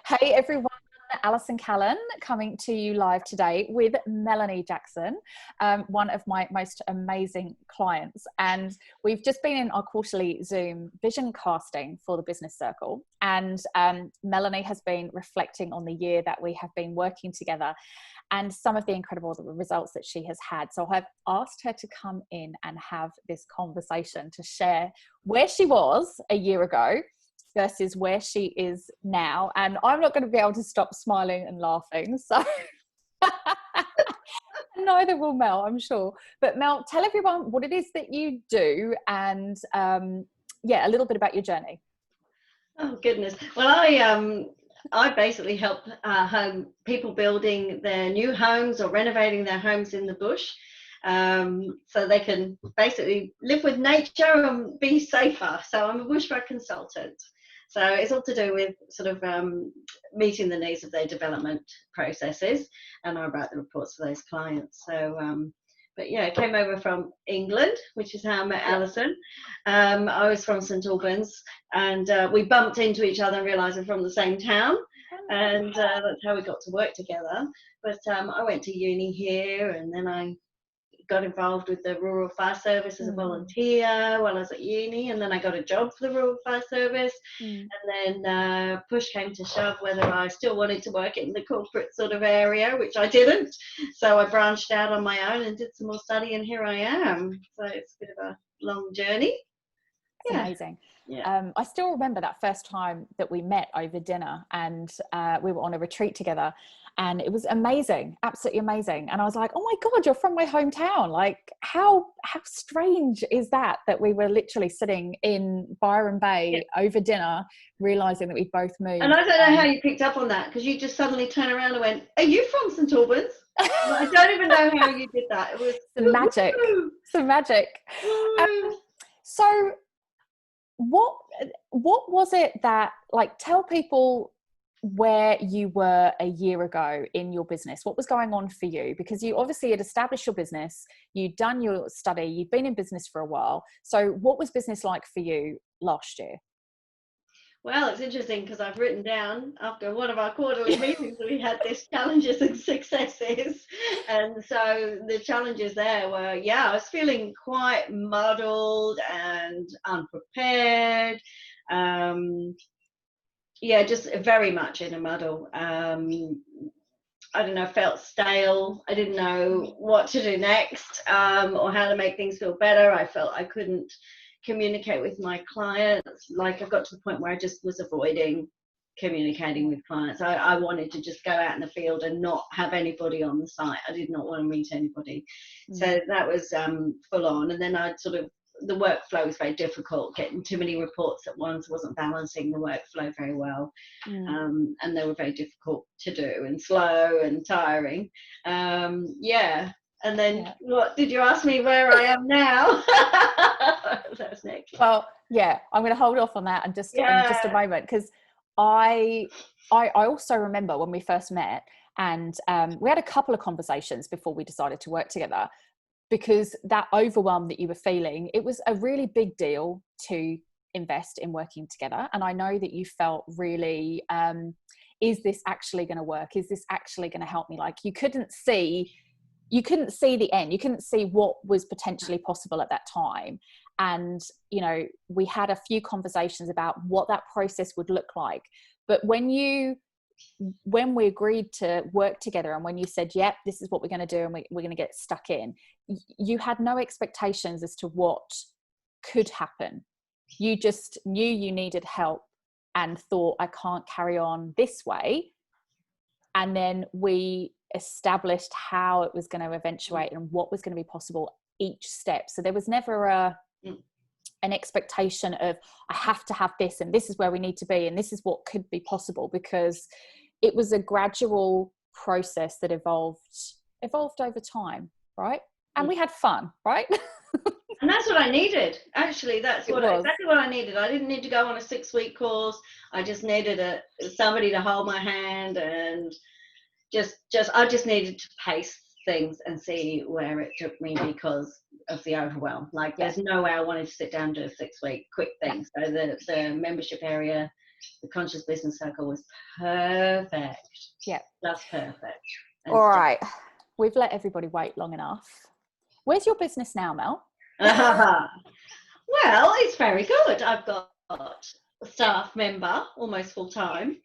Hey everyone, Alison Callan coming to you live today with Melanie Jackson, one of my most amazing clients. And we've just been in our quarterly Zoom vision casting for the Business Circle. And Melanie has been reflecting on the year that we have been working together and some of the incredible results that she has had. So I've asked her to come in and have this conversation to share where she was a year ago versus where she is now. And I'm not going to be able to stop smiling and laughing. So neither will Mel, I'm sure. But Mel, tell everyone what it is that you do and a little bit about your journey. Oh goodness. Well, I basically help people building their new homes or renovating their homes in the bush, so they can basically live with nature and be safer. So I'm a bushcraft consultant. So it's all to do with sort of meeting the needs of their development processes, and I write the reports for those clients. So, but yeah, I came over from England, which is how I met Alison. I was from St Albans, and we bumped into each other and realised we're from the same town, and that's how we got to work together. But I went to uni here, and then I got involved with the Rural Fire Service as a volunteer while I was at uni, and then I got a job for the Rural Fire Service, and then push came to shove whether I still wanted to work in the corporate sort of area, which I didn't, so I branched out on my own and did some more study, and here I am. So it's a bit of a long journey. It's amazing. I still remember that first time that we met over dinner, and we were on a retreat together, and it was amazing, absolutely amazing. And I was like, oh my God, you're from my hometown. Like how strange is that we were literally sitting in Byron Bay over dinner, realizing that we'd both moved. And I don't know how you picked up on that, because you just suddenly turned around and went, are you from St Albans? I don't even know how you did that. It was some magic. Some magic. So what was it that, like, tell people where you were a year ago in your business? What was going on for you? Because you obviously had established your business, you'd done your study, you'd been in business for a while. So what was business like for you last year? Well, it's interesting because I've written down after one of our quarterly meetings we had this challenges and successes, and so the challenges there were, I was feeling quite muddled and unprepared, just very much in a muddle. I don't know, felt stale. I didn't know what to do next, or how to make things feel better. I felt I couldn't communicate with my clients. Like, I got to the point where I just was avoiding communicating with clients. I wanted to just go out in the field and not have anybody on the site. I did not want to meet anybody. So that was full on. And then the workflow was very difficult. Getting too many reports at once wasn't balancing the workflow very well. And they were very difficult to do and slow and tiring. And then what did you ask me where I am now? That's next. Well, I'm going to hold off on that in just a moment, because I also remember when we first met, and we had a couple of conversations before we decided to work together, because that overwhelm that you were feeling, it was a really big deal to invest in working together. And I know that you felt really, is this actually going to work? Is this actually going to help me? Like, you couldn't see the end. You couldn't see what was potentially possible at that time. And, we had a few conversations about what that process would look like. But when we agreed to work together, and when you said, yep, this is what we're going to do, and we're going to get stuck in, you had no expectations as to what could happen. You just knew you needed help and thought, I can't carry on this way. And then we established how it was going to eventuate and what was going to be possible each step. So there was never an expectation of, I have to have this, and this is where we need to be, and this is what could be possible, because it was a gradual process that evolved over time, right? And we had fun, right? And that's what I needed. Actually, that's exactly what I needed. I didn't need to go on a 6-week course. I just needed somebody to hold my hand, and I just needed to pace things and see where it took me because of the overwhelm. Like, there's no way I wanted to sit down and do a 6-week quick thing. So the membership area the Conscious Business Circle was perfect. Yeah. Just perfect. And all right. We've let everybody wait long enough. Where's your business now, Mel? Well, it's very good. I've got a staff member, almost full time,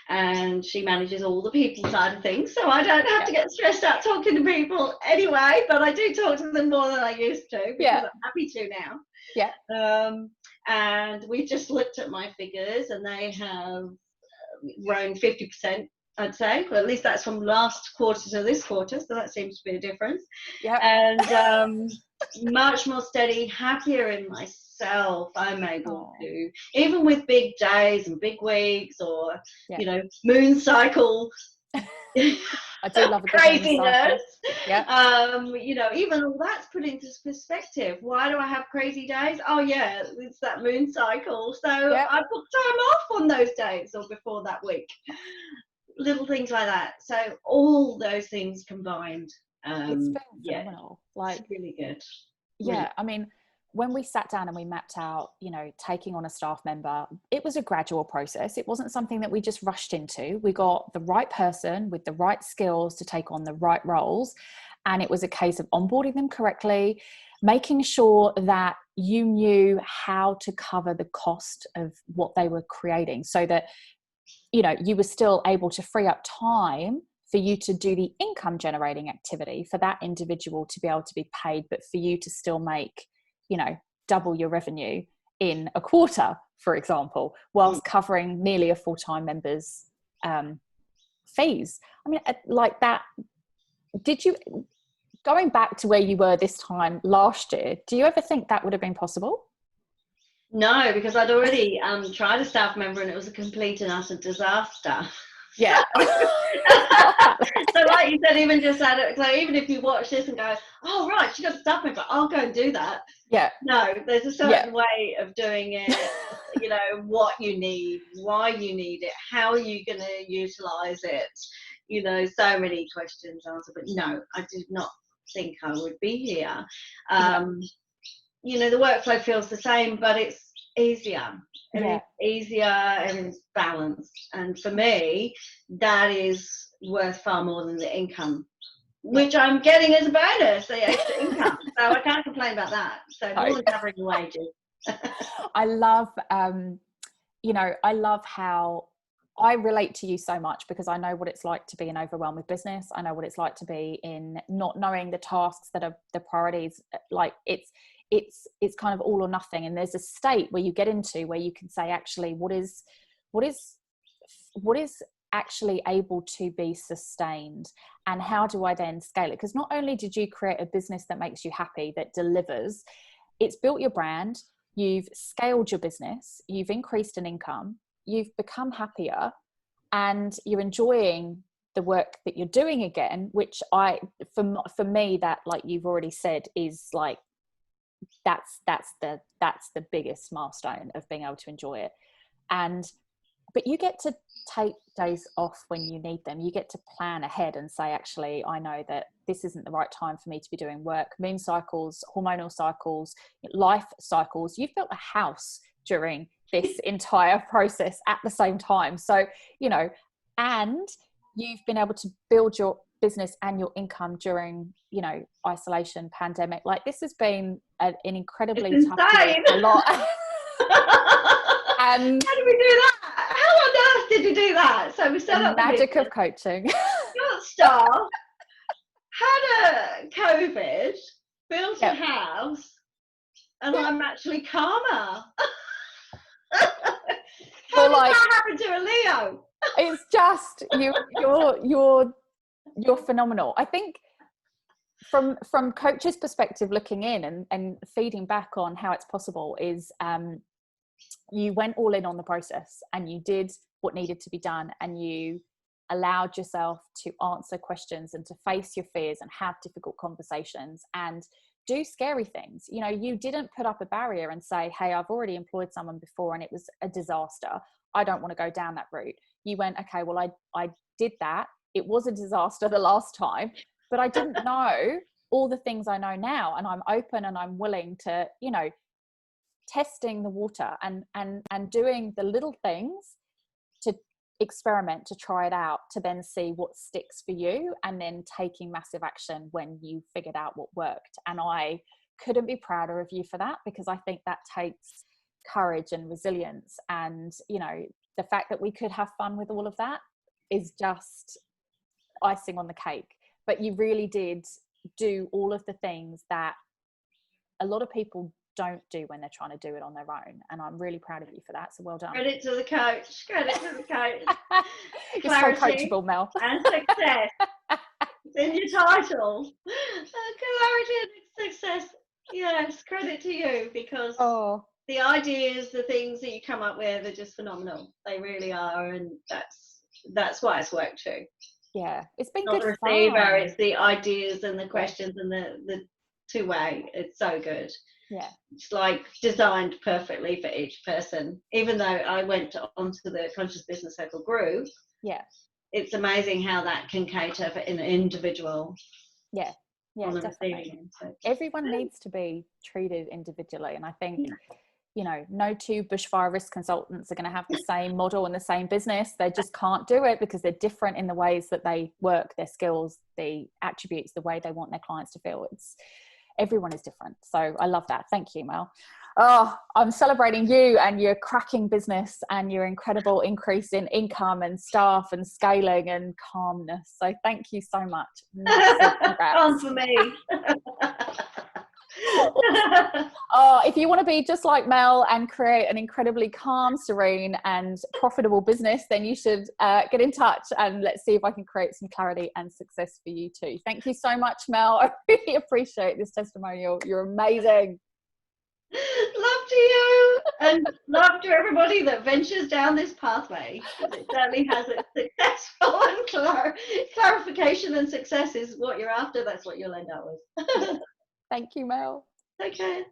and she manages all the people side of things. So I don't have to get stressed out talking to people anyway, but I do talk to them more than I used to because I'm happy to now. Yeah. And we just looked at my figures and they have grown 50%. I'd say, well, at least that's from last quarter to this quarter, so that seems to be a difference. Yeah. And much more steady, happier in myself. I'm able to, even with big days and big weeks, or you know, moon cycle. I do love a good craziness. Yeah. You know, even all that's put into perspective. Why do I have crazy days? Oh yeah, it's that moon cycle. So I book time off on those days or before that week. Little things like that. So all those things combined, it's been phenomenal. Like, it's really good. Yeah, I mean, when we sat down and we mapped out, you know, taking on a staff member, it was a gradual process. It wasn't something that we just rushed into. We got the right person with the right skills to take on the right roles. And it was a case of onboarding them correctly, making sure that you knew how to cover the cost of what they were creating so that, you know, you were still able to free up time for you to do the income generating activity for that individual to be able to be paid, but for you to still make, you know, double your revenue in a quarter, for example, whilst covering nearly a full-time member's fees. I mean, like that, did you, going back to where you were this time last year, do you ever think that would have been possible? No, because I'd already tried a staff member and it was a complete and utter disaster. Yeah. So like you said, even just that, so even if you watch this and go, oh right, she got a staff member, I'll go and do that. Yeah. No, there's a certain way of doing it, you know, what you need, why you need it, how are you going to utilize it, you know, so many questions answered. But no, I did not think I would be here. You know, the workflow feels the same, but it's easier. Everything's easier, everything's balanced. And for me, that is worth far more than the income, which I'm getting as a bonus, the extra income. So I can't complain about that. So more than covering the wages. I love, you know, I love how I relate to you so much because I know what it's like to be in overwhelm with business. I know what it's like to be in not knowing the tasks that are the priorities. Like it's kind of all or nothing. And there's a state where you get into where you can say, actually, what is actually able to be sustained, and how do I then scale it? Because not only did you create a business that makes you happy, that delivers, it's built your brand, you've scaled your business, you've increased an income, you've become happier, and you're enjoying the work that you're doing again, which for me, that, like you've already said, is like, that's the biggest milestone of being able to enjoy it. But you get to take days off when you need them. You get to plan ahead and say, actually, I know that this isn't the right time for me to be doing work. Moon cycles, hormonal cycles, life cycles. You've built a house during this entire process at the same time. So, you know, and you've been able to build your business and your income during, you know, isolation, pandemic. Like, this has been an incredibly tough year for a lot. How did we do that? How on earth did you do that? So we set up the magic of coaching. Got staff, had a COVID, built a house, and I'm actually calmer. How did that happen to a Leo? It's just you're phenomenal. I think from coach's perspective, looking in and feeding back on how it's possible is you went all in on the process and you did what needed to be done, and you allowed yourself to answer questions and to face your fears and have difficult conversations and do scary things. You know, you didn't put up a barrier and say, hey, I've already employed someone before and it was a disaster, I don't want to go down that route. You went, okay, well, I did that. It was a disaster the last time, but I didn't know all the things I know now. And I'm open and I'm willing to, you know, testing the water and doing the little things experiment, to try it out, to then see what sticks for you, and then taking massive action when you figured out what worked. And I couldn't be prouder of you for that, because I think that takes courage and resilience. And, you know, the fact that we could have fun with all of that is just icing on the cake. But you really did do all of the things that a lot of people don't do when they're trying to do it on their own. And I'm really proud of you for that. So well done. Credit to the coach. Credit to the coach. You're so coachable, Mel. And success. It's in your title. Clarity and success. Yes, credit to you, because the ideas, the things that you come up with are just phenomenal. They really are, and that's why it's worked too. Yeah, it's been not good the receiver, fun. it's the ideas and the questions and the two-way. It's so good. Yeah, it's like designed perfectly for each person. Even though I went onto the Conscious Business Circle group, yeah, it's amazing how that can cater for an individual. Yeah, definitely. So, everyone needs to be treated individually, and I think you know, no two bushfire risk consultants are going to have the same model and the same business. They just can't do it, because they're different in the ways that they work, their skills, the attributes, the way they want their clients to feel. Everyone is different. So I love that. Thank you, Mel. Oh, I'm celebrating you and your cracking business and your incredible increase in income and staff and scaling and calmness. So thank you so much. On for me. Oh, if you want to be just like Mel and create an incredibly calm, serene and profitable business, then you should get in touch, and let's see if I can create some clarity and success for you too. Thank you so much, Mel. I really appreciate this testimonial. You're amazing. Love to you, and love to everybody that ventures down this pathway. It certainly has its successful and clarification, and success is what you're after. That's what you'll end up with. Thank you, Mel. Take care.